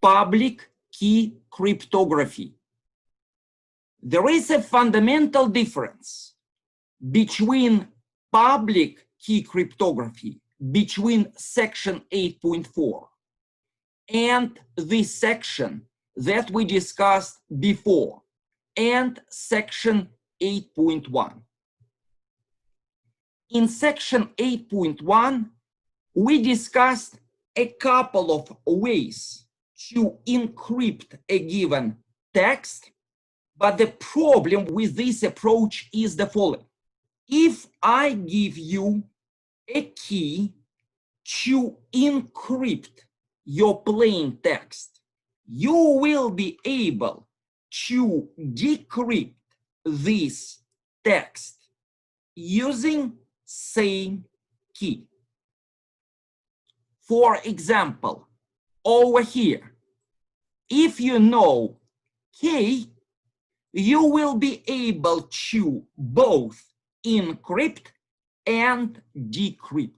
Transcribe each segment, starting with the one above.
public key cryptography. There is a fundamental difference between public key cryptography, between section 8.4 and the section that we discussed before, and section 8.1. In section 8.1, we discussed a couple of ways to encrypt a given text, but the problem with this approach is the following. If I give you a key to encrypt your plain text, you will be able to decrypt this text using same key. For example, over here, if you know K, you will be able to both encrypt and decrypt.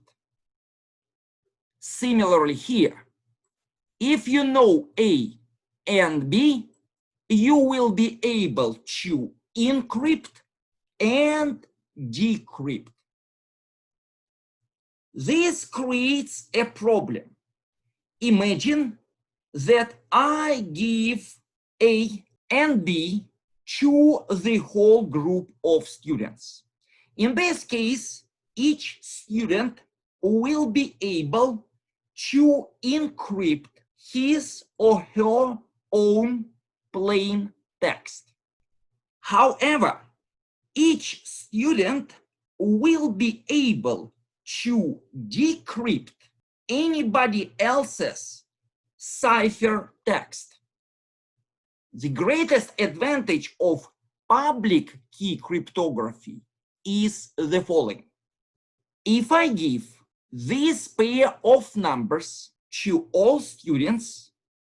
Similarly here, if you know A and B, you will be able to encrypt and decrypt. This creates a problem. Imagine that I give A and B to the whole group of students. In this case, each student will be able to encrypt his or her own plain text. However, each student will be able to decrypt anybody else's cipher text. The greatest advantage of public key cryptography is the following. If I give this pair of numbers to all students,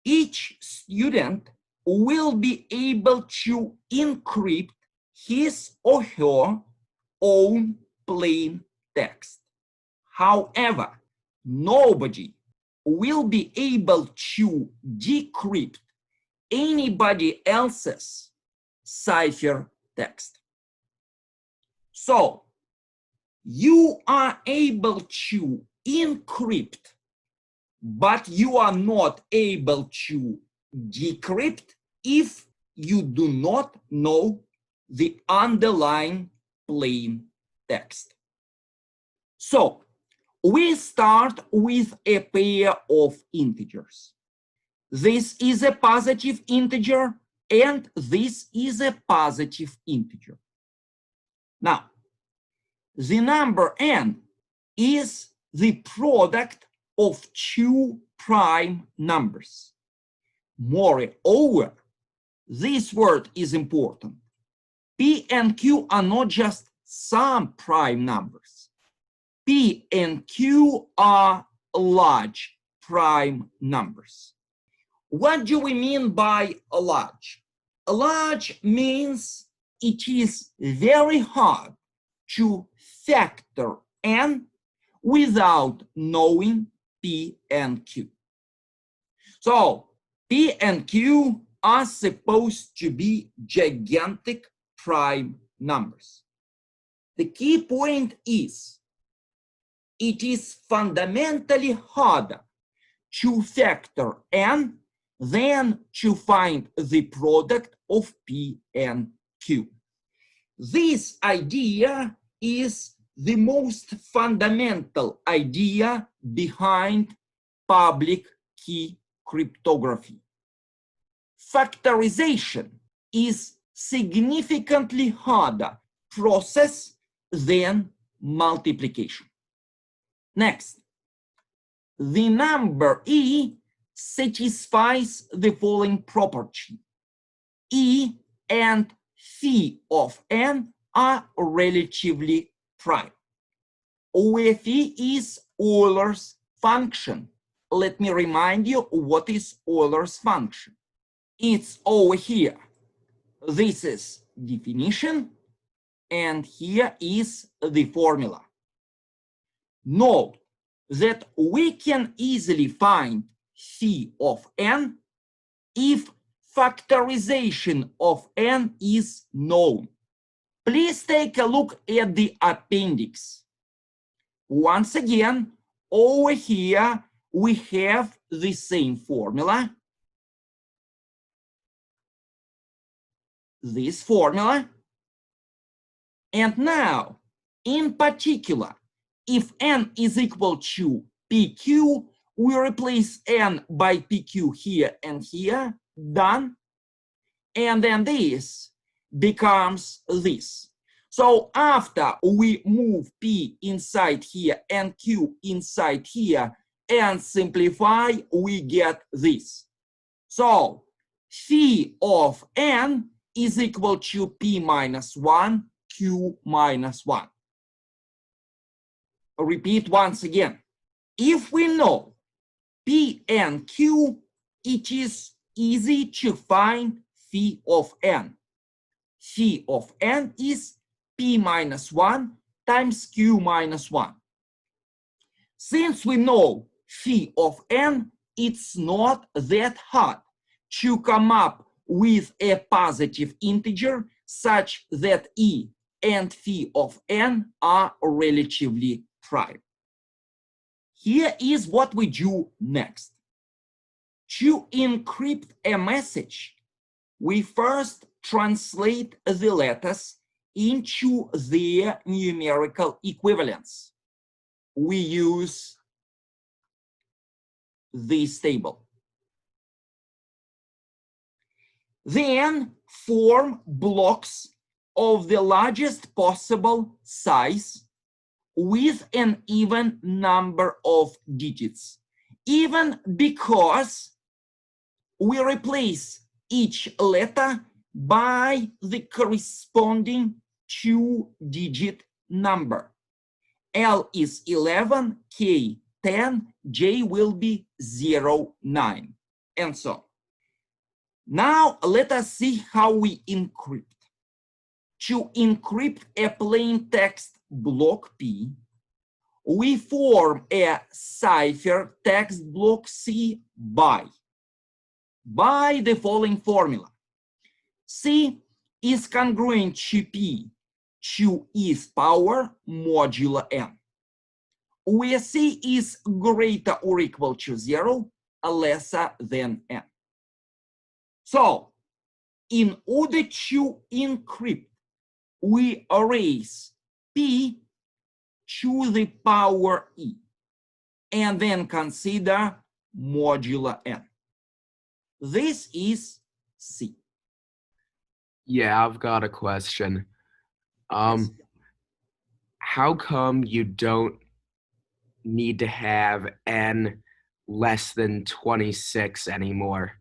each student will be able to encrypt his or her own plain text. However, nobody will be able to decrypt anybody else's cipher text. So, you are able to encrypt, but you are not able to decrypt if you do not know the underlying plain text. So, we start with a pair of integers. This is a positive integer and this is a positive integer. Now, the number n is the product of two prime numbers. Moreover, this word is important. P and Q are not just some prime numbers. P and Q are large prime numbers. What do we mean by a large? A large means it is very hard to factor n without knowing P and Q. So P and Q are supposed to be gigantic prime numbers. The key point is, it is fundamentally harder to factor n than to find the product of P and Q. This idea is the most fundamental idea behind public key cryptography. Factorization is significantly harder process than multiplication. Next, the number E satisfies the following property. E and phi of n are relatively prime, where phi is Euler's function. Let me remind you what is Euler's function. It's over here. This is definition, and here is the formula. Note that we can easily find phi of n if factorization of n is known. Please take a look at the appendix. Once again, over here, we have the same formula. This formula. And now, in particular, if n is equal to pq, we replace n by pq here and here, done. And then this becomes this. So after we move p inside here and q inside here and simplify, we get this. So phi of n is equal to p minus 1, q minus 1. Repeat once again. If we know p and q, it is easy to find phi of n. Phi of n is p minus 1 times q minus 1. Since we know phi of n, it's not that hard to come up with a positive integer such that e and phi of n are relatively prime. Here is what we do next. To encrypt a message, we first translate the letters into their numerical equivalents. We use this table. Then form blocks of the largest possible size with an even number of digits, even because we replace each letter by the corresponding 2-digit number. L is 11, K 10, J will be 0, 9, and so on. Now let us see how we encrypt. To encrypt a plain text block P, we form a cipher text block C by the following formula. C is congruent to P to eth power modulo n, where C is greater or equal to 0, lesser than n. So, in order to encrypt, we erase P to the power E, and then consider modulo n. This is C. Yeah, I've got a question. Yes. How come you don't need to have n less than 26 anymore?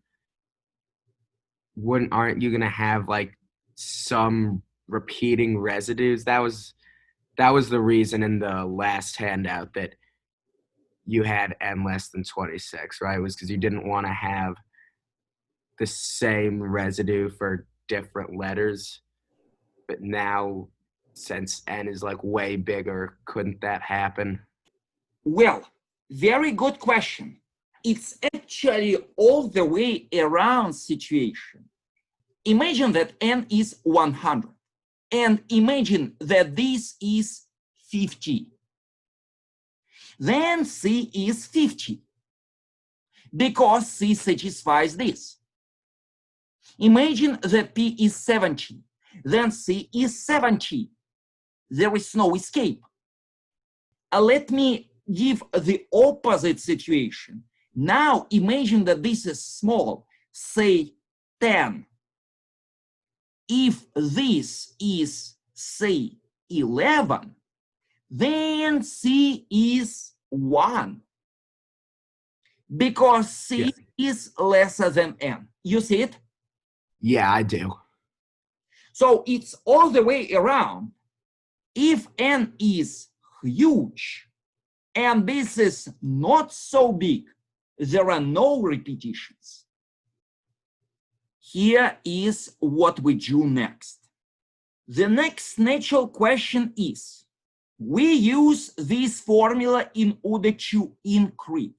Aren't you gonna have like some repeating residues? That was the reason in the last handout that you had n less than 26, right? It was because you didn't want to have the same residue for different letters. But now, since n is like way bigger, couldn't that happen? Well, very good question. It's actually all the way around situation. Imagine that n is 100, and imagine that this is 50. Then C is 50, because C satisfies this. Imagine that P is 70, then C is 70. There is no escape. Let me give the opposite situation. Now imagine that this is small, say 10. If this is, say, 11, then C is 1, because C is lesser than n. You see it? Yeah, I do. So it's all the way around. If n is huge and this is not so big, there are no repetitions. Here is what we do next. The next natural question is, we use this formula in order to encrypt,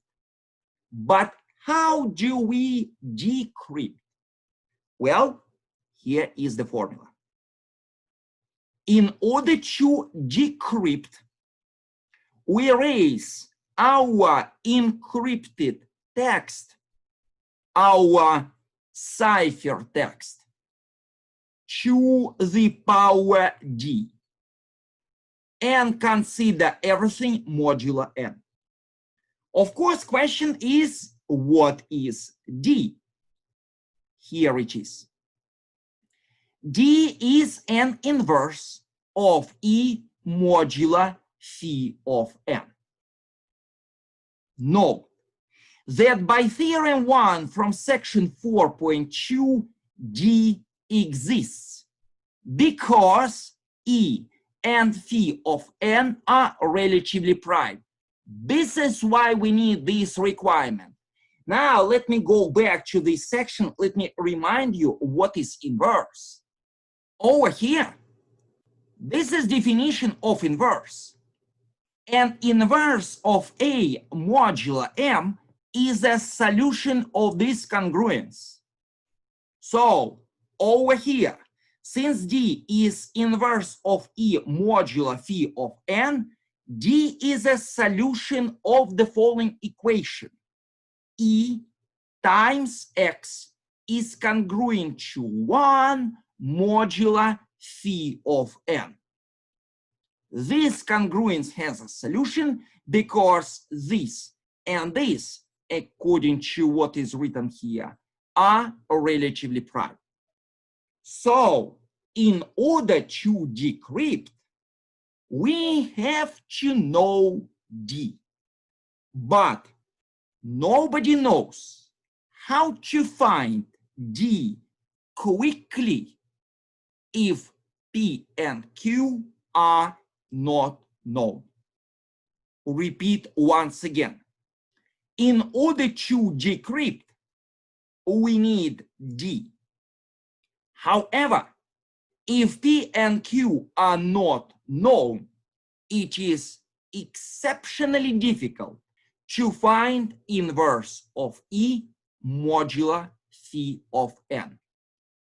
but how do we decrypt? Well, here is the formula. In order to decrypt, we raise our encrypted text, our ciphertext, to the power d, and consider everything modulo n. Of course, question is, what is d? Here it is. D is an inverse of E modulo phi of n. Note that by theorem 1 from section 4.2, D exists because E and phi of n are relatively prime. This is why we need this requirement. Now, let me go back to this section. Let me remind you what is inverse. Over here, this is definition of inverse. An inverse of A modulo M is a solution of this congruence. So, over here, since D is inverse of E modulo phi of n, D is a solution of the following equation. E times X is congruent to 1 modulo phi of n. This congruence has a solution because this and this, according to what is written here, are relatively prime. So, in order to decrypt, we have to know D. But nobody knows how to find D quickly if P and Q are not known. Repeat once again. In order to decrypt, we need D. However, if P and Q are not known, it is exceptionally difficult to find inverse of E modulo phi of n,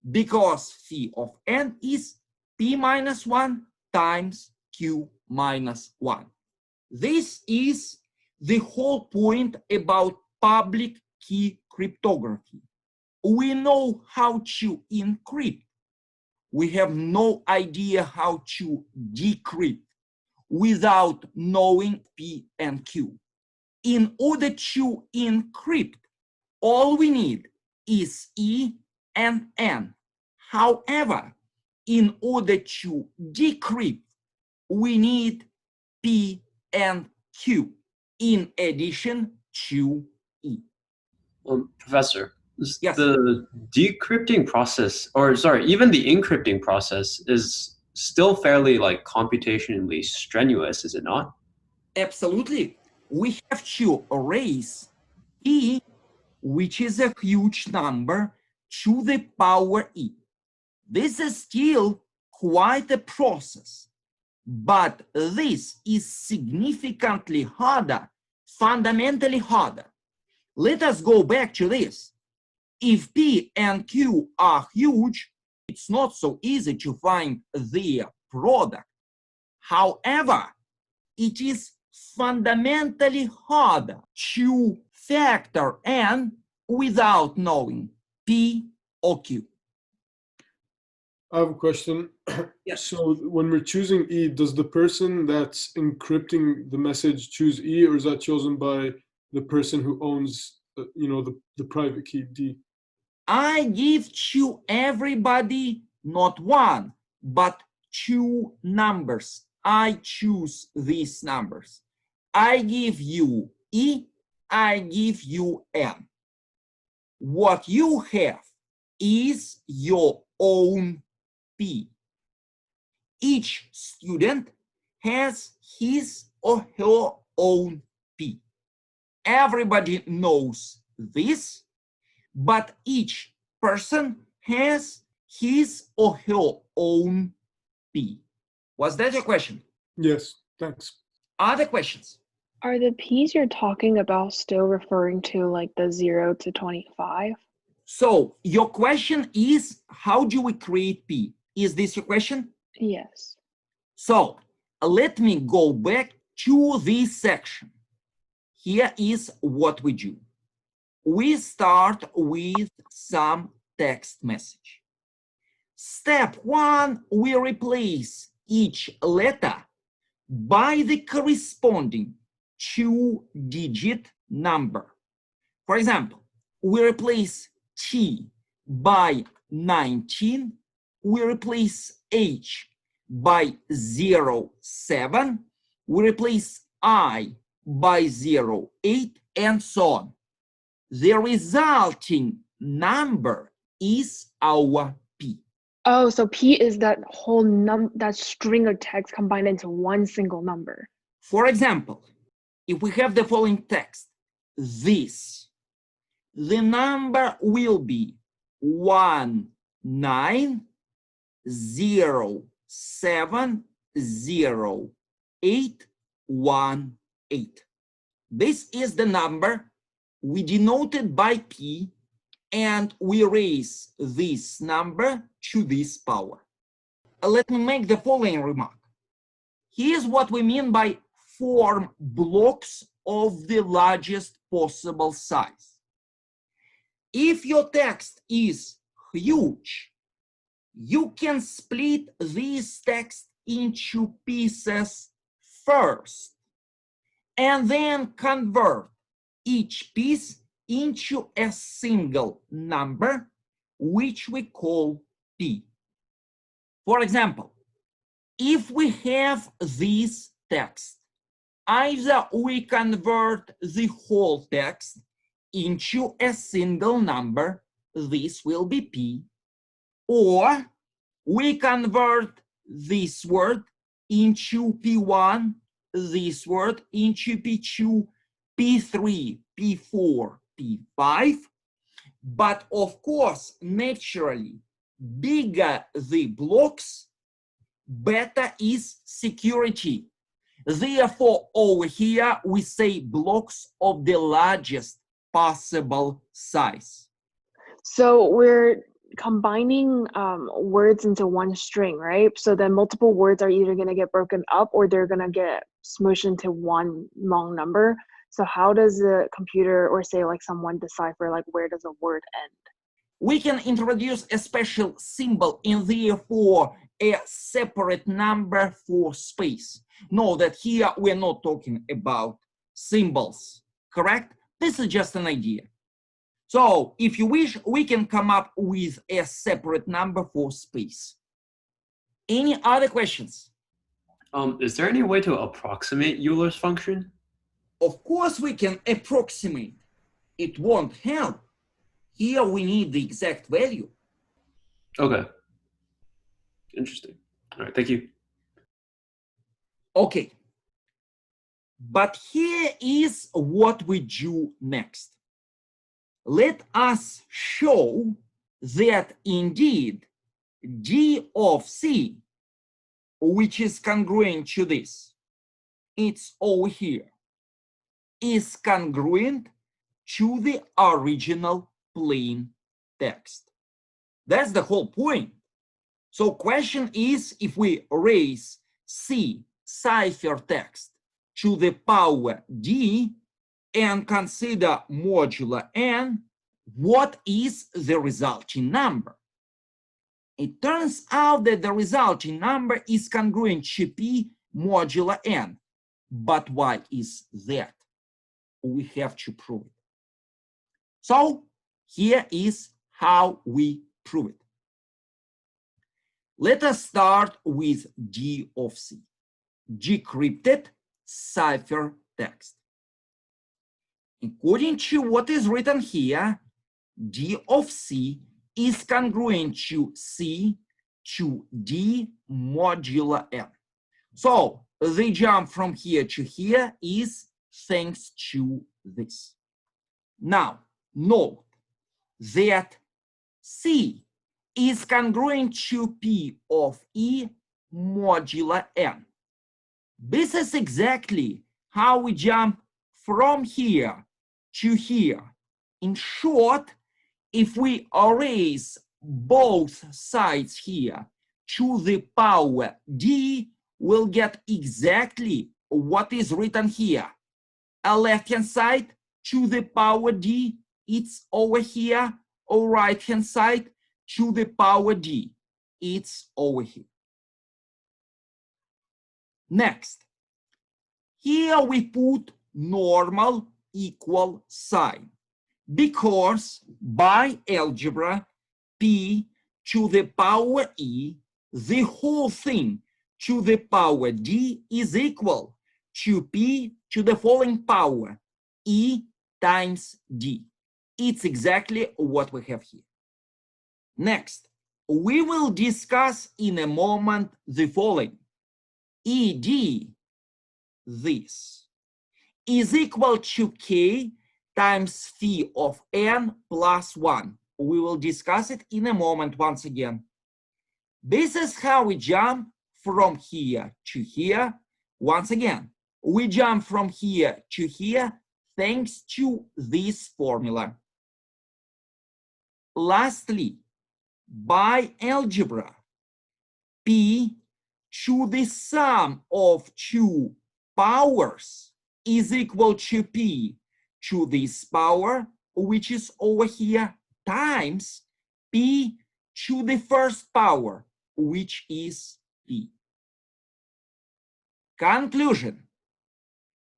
because phi of n is P minus 1 times Q minus 1. This is the whole point about public key cryptography. We know how to encrypt. We have no idea how to decrypt without knowing P and Q. In order to encrypt, all we need is E and N. However, in order to decrypt, we need P and Q in addition to E. Professor, Yes. the decrypting process, or sorry, even the encrypting process is still fairly like computationally strenuous, is it not? Absolutely. We have to raise E, which is a huge number, to the power E. This is still quite a process, but this is significantly harder, fundamentally harder. Let us go back to this. If P and Q are huge, it's not so easy to find their product. However, it is fundamentally harder to factor n without knowing P or Q. I have a question. Yes. So when we're choosing E, does the person that's encrypting the message choose E, or is that chosen by the person who owns, the private key D? I give to everybody not one, but two numbers. I choose these numbers. I give you E, I give you N. What you have is your own P. Each student has his or her own P. Everybody knows this, but each person has his or her own P. Was that your question? Yes, thanks. Other questions? Are the P's you're talking about still referring to like the 0 to 25? So your question is, how do we create P? Is this your question? Yes. So let me go back to this section. Here is what we do. We start with some text message. Step 1, we replace each letter by the corresponding 2-digit number. For example, we replace T by 19, we replace H by 07, we replace I by 08, and so on. The resulting number is our P. Oh, so P is that whole that string of text combined into one single number. For example, if we have the following text, this, the number will be 19070818. This is the number we denoted by P, and we raise this number to this power. Let me make the following remark. Here's what we mean by form blocks of the largest possible size. If your text is huge, you can split this text into pieces first, and then convert each piece into a single number, which we call P. For example, if we have this text, either we convert the whole text into a single number, this will be P, or we convert this word into P1, this word into P2, P3, P4, P5. But of course, naturally, bigger the blocks, better is security. Therefore, over here, we say blocks of the largest possible size. So we're combining words into one string, right? So then multiple words are either going to get broken up or they're going to get smooshed into one long number. So how does the computer, or say like someone, decipher like where does a word end? We can introduce a special symbol and therefore a separate number for space. Know that here we're not talking about symbols, correct? This is just an idea. So if you wish, we can come up with a separate number for space. Any other questions? Is there any way to approximate Euler's function? Of course we can approximate. It won't help. Here we need the exact value. Okay. Interesting. All right, thank you. Okay. But here is what we do next. Let us show that indeed d of c, which is congruent to this, it's over here, is congruent to the original plain text. That's the whole point. So question is, if we raise C ciphertext to the power D and consider modulo n, what is the resulting number? It turns out that the resulting number is congruent to P modulo n. But why is that? We have to prove it. So here is how we prove it. Let us start with D of C, decrypted ciphertext. According to what is written here, D of C is congruent to C to D modulo n. So the jump from here to here is thanks to this. Now, note that C is congruent to P of E modulo n. This is exactly how we jump from here to here. In short, if we erase both sides here to the power d, we'll get exactly what is written here. A left-hand side to the power d, it's over here, or right-hand side to the power d, it's over here. Next, here we put normal equal sign, because by algebra, p to the power e, the whole thing to the power d is equal to p to the following power, e times d. It's exactly what we have here. Next, we will discuss in a moment the following. ed, this, is equal to k times phi of n plus 1. We will discuss it in a moment once again. This is how we jump from here to here. Once again, we jump from here to here thanks to this formula. Lastly, by algebra, p to the sum of two powers is equal to p to this power, which is over here, times p to the first power, which is p. Conclusion.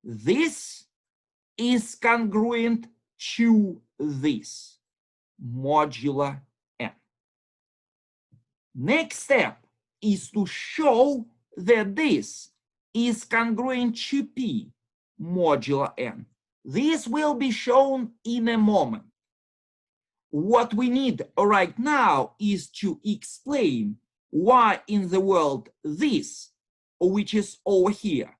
This is congruent to this, modulo n. Next step is to show that this is congruent to p modulo n. This will be shown in a moment. What we need right now is to explain why in the world this, which is over here,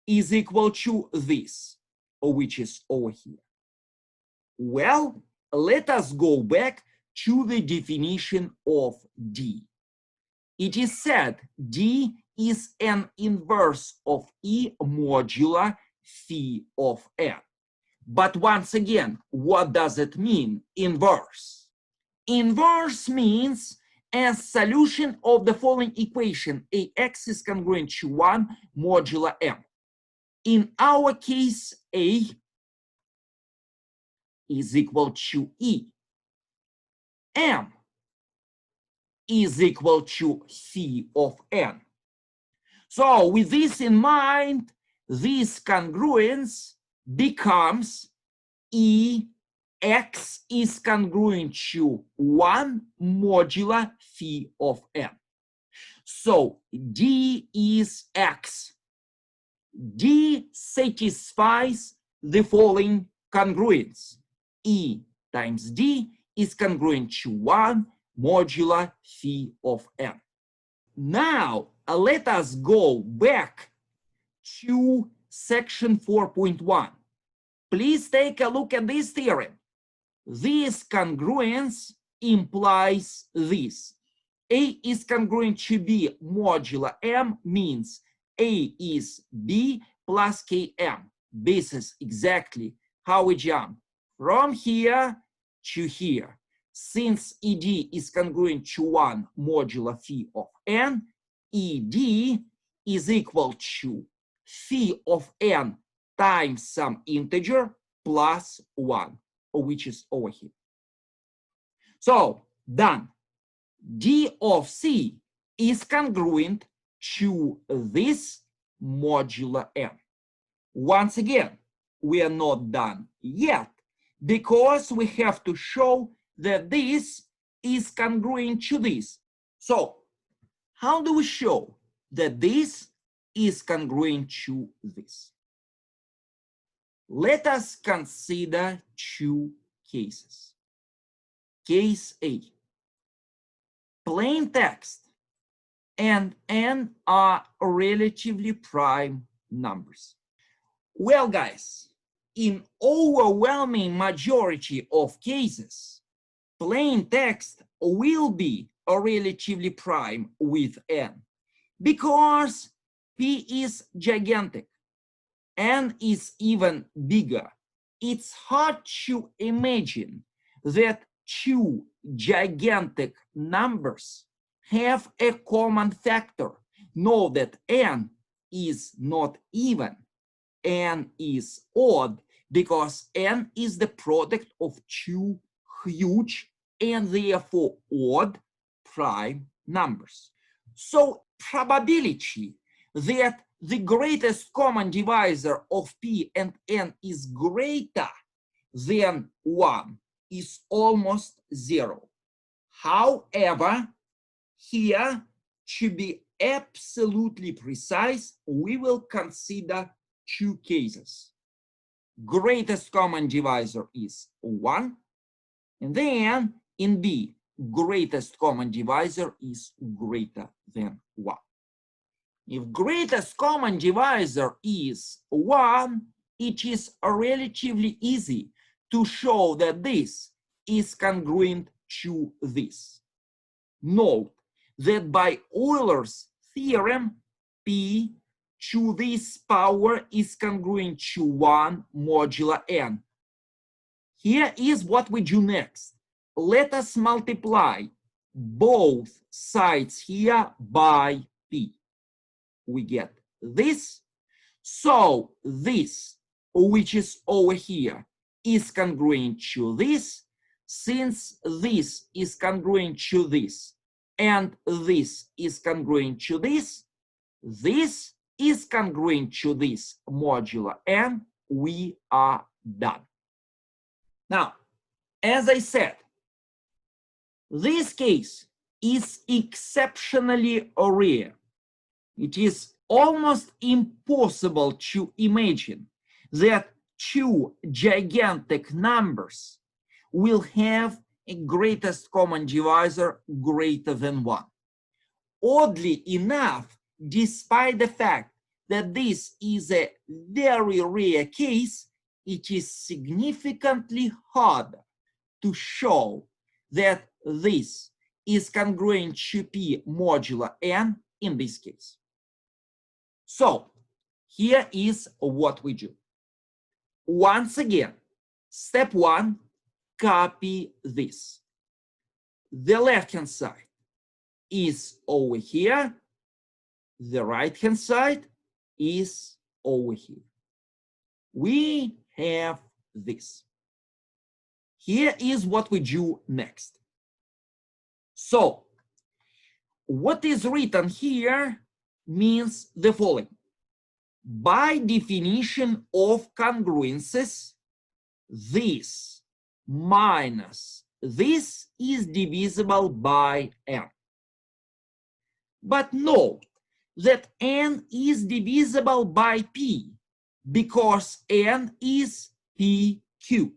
is equal to this, which is over here. Well, let us go back to the definition of d. It is said d is an inverse of e modulo phi of n. But once again, what does it mean, inverse? Inverse means a solution of the following equation, ax is congruent to 1 modulo m. In our case, a is equal to e. M is equal to phi of n. So with this in mind, this congruence becomes x is congruent to 1 modulo phi of n. So d is x. D satisfies the following congruence. E times d is congruent to 1 modulo phi of n. Now, let us go back to section 4.1. Please take a look at this theorem. This congruence implies this. A is congruent to b modulo m means A is b plus km. This is exactly how we jump from here to here. Since ed is congruent to 1 modulo phi of n, ed is equal to phi of n times some integer plus 1, which is over here. So, done. D of c is congruent to this modulo n. Once again, we are not done yet because we have to show that this is congruent to this. So, how do we show that this is congruent to this? Let us consider two cases. Case A. Plain text and n are relatively prime numbers. Well, guys, in overwhelming majority of cases, plain text will be a relatively prime with n because p is gigantic. n is even bigger, it's hard to imagine that two gigantic numbers have a common factor. Know that n is not even, n is odd, because n is the product of two huge and therefore odd prime numbers. So probability that the greatest common divisor of p and n is greater than 1 is almost 0. However, here, to be absolutely precise, we will consider two cases. Greatest common divisor is 1, and then in B, greatest common divisor is greater than 1. If greatest common divisor is 1, it is relatively easy to show that this is congruent to this. Note that by Euler's theorem, P to this power is congruent to 1 modulo n. Here is what we do next. Let us multiply both sides here by P. We get this. So this, which is over here, is congruent to this. Since this is congruent to this, and this is congruent to this is congruent to this modulo n, we are done. Now, as I said, this case is exceptionally rare. It is almost impossible to imagine that two gigantic numbers will have a greatest common divisor greater than 1. Oddly enough, despite the fact that this is a very rare case, it is significantly harder to show that this is congruent to P modulo n in this case. So here is what we do. Once again, step 1, copy this. The left-hand side is over here. The right-hand side is over here. We have this. Here is what we do next. So what is written here means the following. By definition of congruences, this minus this is divisible by n. But note that n is divisible by p because n is pq.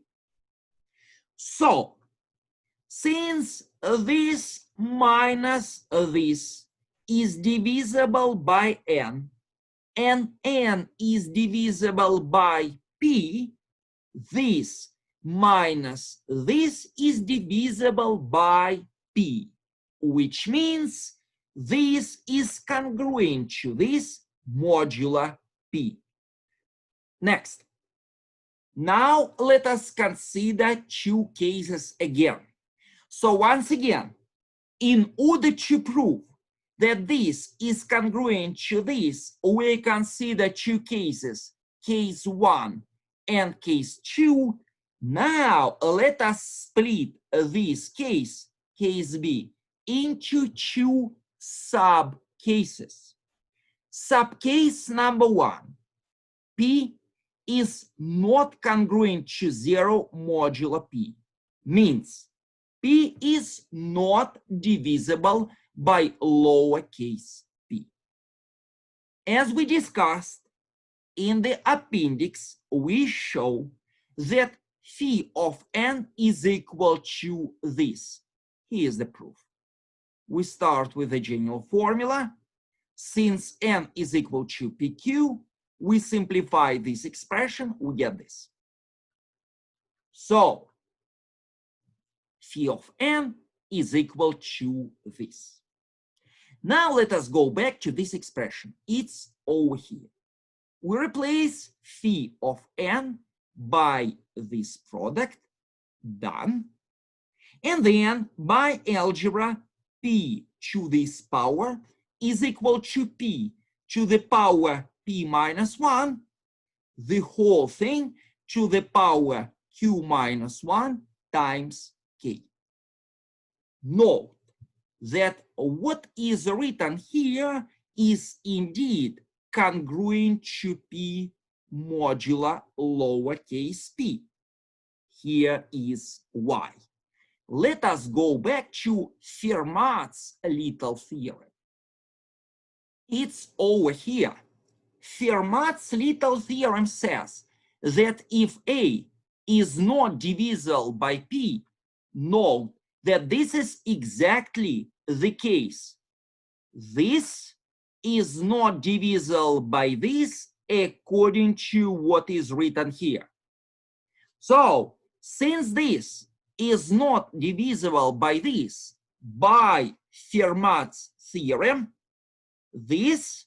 So, since this minus this is divisible by n, and n is divisible by p, this minus this is divisible by p, which means this is congruent to this modulo p. Next. Now let us consider two cases again. So once again, in order to prove that this is congruent to this, we consider two cases, case 1 and case 2. Now let us split this case, case B, into two sub-cases. Sub-case number 1, P is not congruent to 0 modulo P, means P is not divisible by lowercase p. As we discussed in the appendix, we show that phi of n is equal to this. Here's the proof. We start with the general formula. Since n is equal to pq, we simplify this expression, we get this. So, phi of n is equal to this. Now let us go back to this expression. It's over here. we replace phi of n by this product, done. And then by algebra, p to this power is equal to p to the power p minus 1, the whole thing to the power q minus 1 times k. Note that what is written here is indeed congruent to p modulo lowercase p. Here is why. Let us go back to Fermat's little theorem. It's over here. Fermat's little theorem says that if A is not divisible by P, note that this is exactly the case. This is not divisible by this according to what is written here. So, since this is not divisible by this, by Fermat's theorem, this,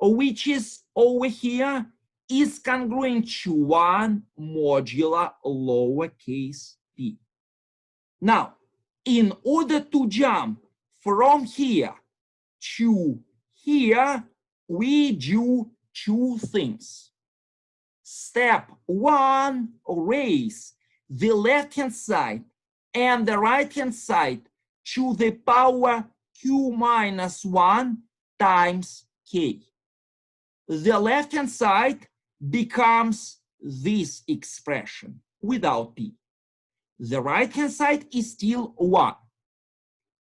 which is over here, is congruent to 1 modulo lowercase p. Now, in order to jump from here to here, we do two things. Step 1, raise the left-hand side and the right-hand side to the power q minus 1 times k. The left-hand side becomes this expression without p. The right-hand side is still 1.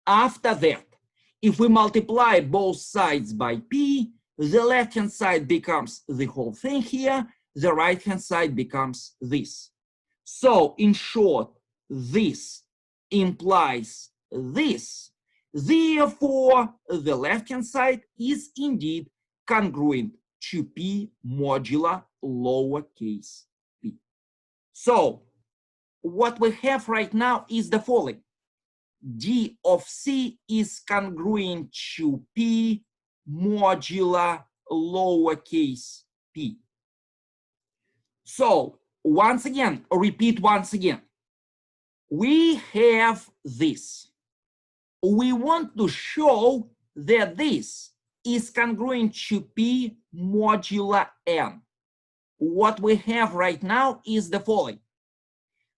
After that, if we multiply both sides by p, the left-hand side becomes the whole thing here, the right-hand side becomes this. So, in short, this implies this. Therefore, the left-hand side is indeed congruent to p modulo lowercase p. So, what we have right now is the following. D of c is congruent to p modulo lowercase p. So, once again, repeat once again. We have this. We want to show that this is congruent to p modulo n. What we have right now is the following.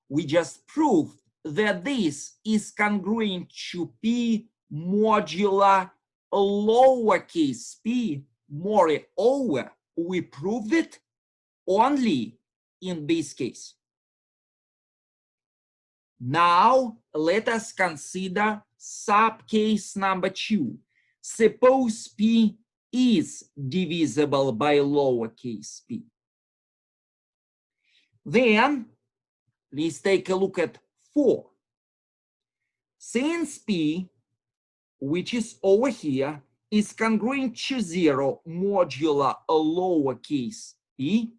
We just proved that this is congruent to p modulo lowercase p. Moreover, we proved it only in this case. Now, let us consider subcase number 2. Suppose p is divisible by lowercase p. Then, please take a look at 4. Since p, which is over here, is congruent to 0 modulo lowercase p,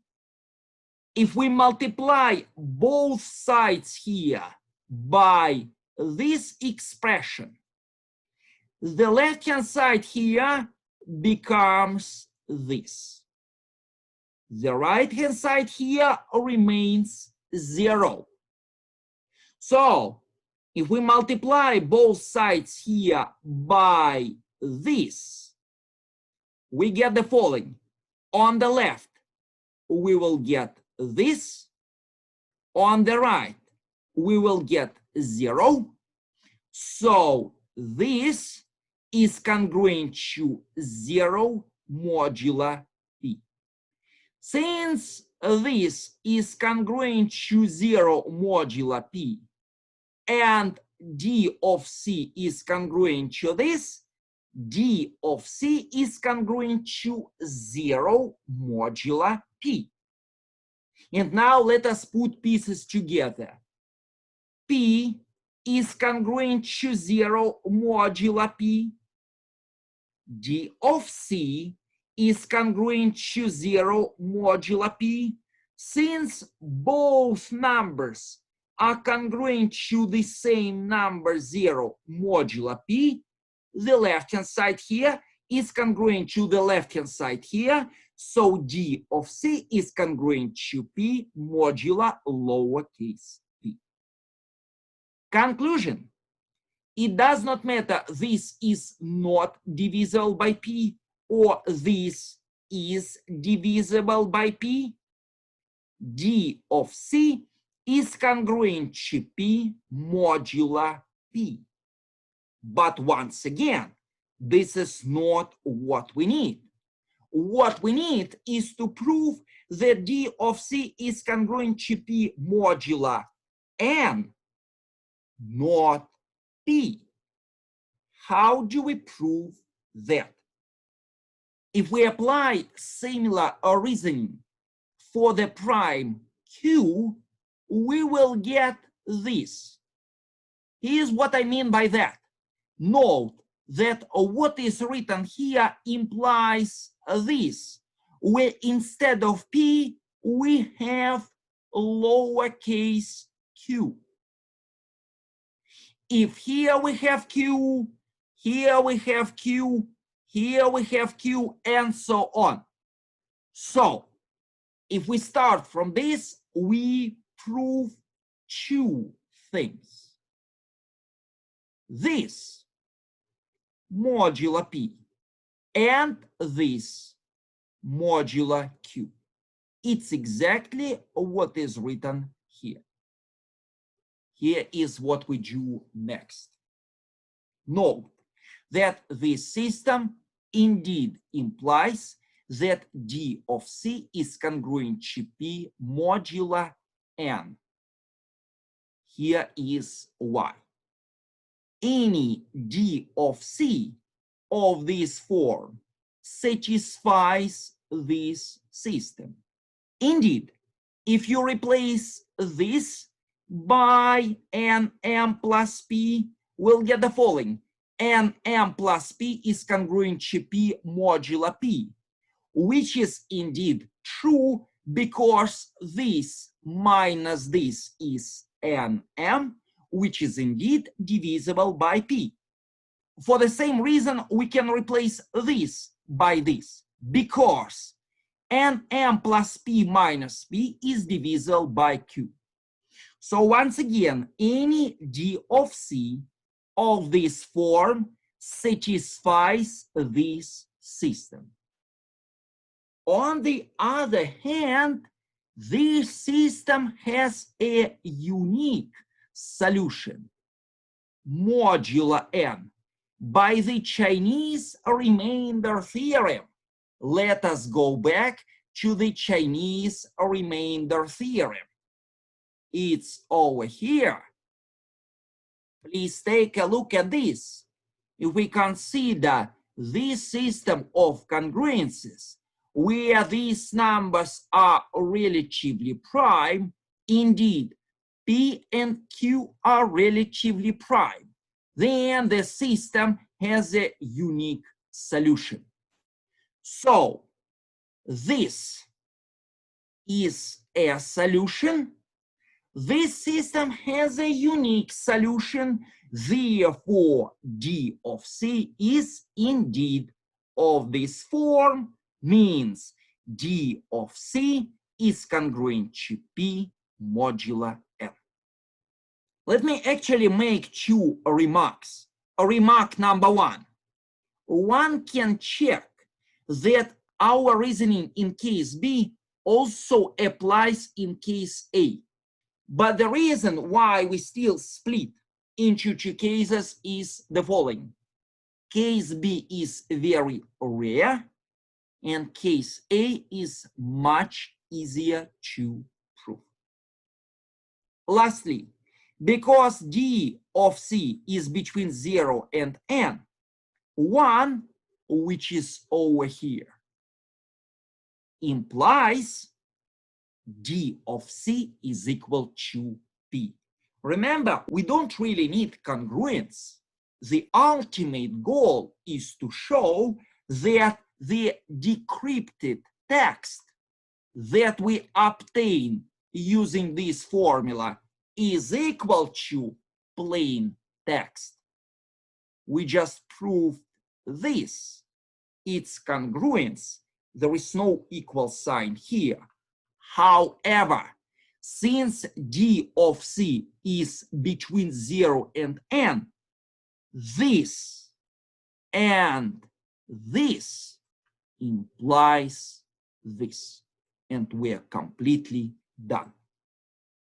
if we multiply both sides here by this expression, the left-hand side here becomes this. The right-hand side here remains 0. So, if we multiply both sides here by this, we get the following. On the left, we will get this. On the right, we will get 0. So this is congruent to 0 modulo p. Since this is congruent to 0 modulo p and d of c is congruent to this, d of c is congruent to 0 modulo p. And now let us put pieces together. P is congruent to 0 modulo p. D of c is congruent to 0 modulo p. Since both numbers are congruent to the same number 0 modulo p, the left-hand side here is congruent to the left-hand side here. So D of C is congruent to P modulo lowercase p. Conclusion. It does not matter this is not divisible by P or this is divisible by P. D of C is congruent to P modulo P. But once again, this is not what we need. What we need is to prove that D of C is congruent to P modulo N, not P. How do we prove that? If we apply similar reasoning for the prime Q, we will get this. Here's what I mean by that. Note that what is written here implies this, where instead of P, we have lowercase q. If here we have Q, here we have Q, here we have Q, and so on. So, if we start from this, we prove two things. This modulo P and this modulo Q. It's exactly what is written here. Here is what we do next. Note that this system indeed implies that D of C is congruent to P modulo N. Here is why. Any D of C of this form satisfies this system. Indeed, if you replace this by NM plus P, we'll get the following. NM plus P is congruent to P modulo P, which is indeed true because this minus this is NM, which is indeed divisible by P. For the same reason, we can replace this by this, because NM plus P minus P is divisible by Q. So once again, any D of C of this form satisfies this system. On the other hand, this system has a unique solution, modulo N, by the Chinese remainder theorem. Let us go back to the Chinese remainder theorem. It's over here. Please take a look at this. If we consider this system of congruences, where these numbers are relatively prime, indeed, P and Q are relatively prime, then the system has a unique solution. So, this is a solution. This system has a unique solution, therefore D of C is indeed of this form, means D of C is congruent to P modulo N. Let me actually make two remarks. Remark number one. One can check that our reasoning in case B also applies in case A. But the reason why we still split into two cases is the following. Case B is very rare, and case A is much easier to prove. Lastly, because D of C is between 0 and N, 1, which is over here, implies D of C is equal to P. Remember, we don't really need congruence. The ultimate goal is to show that the decrypted text that we obtain using this formula is equal to plain text. We just proved this. Its congruence there is no equal sign here. However, since d of c is between 0 and n, this and this implies this, and we're completely done.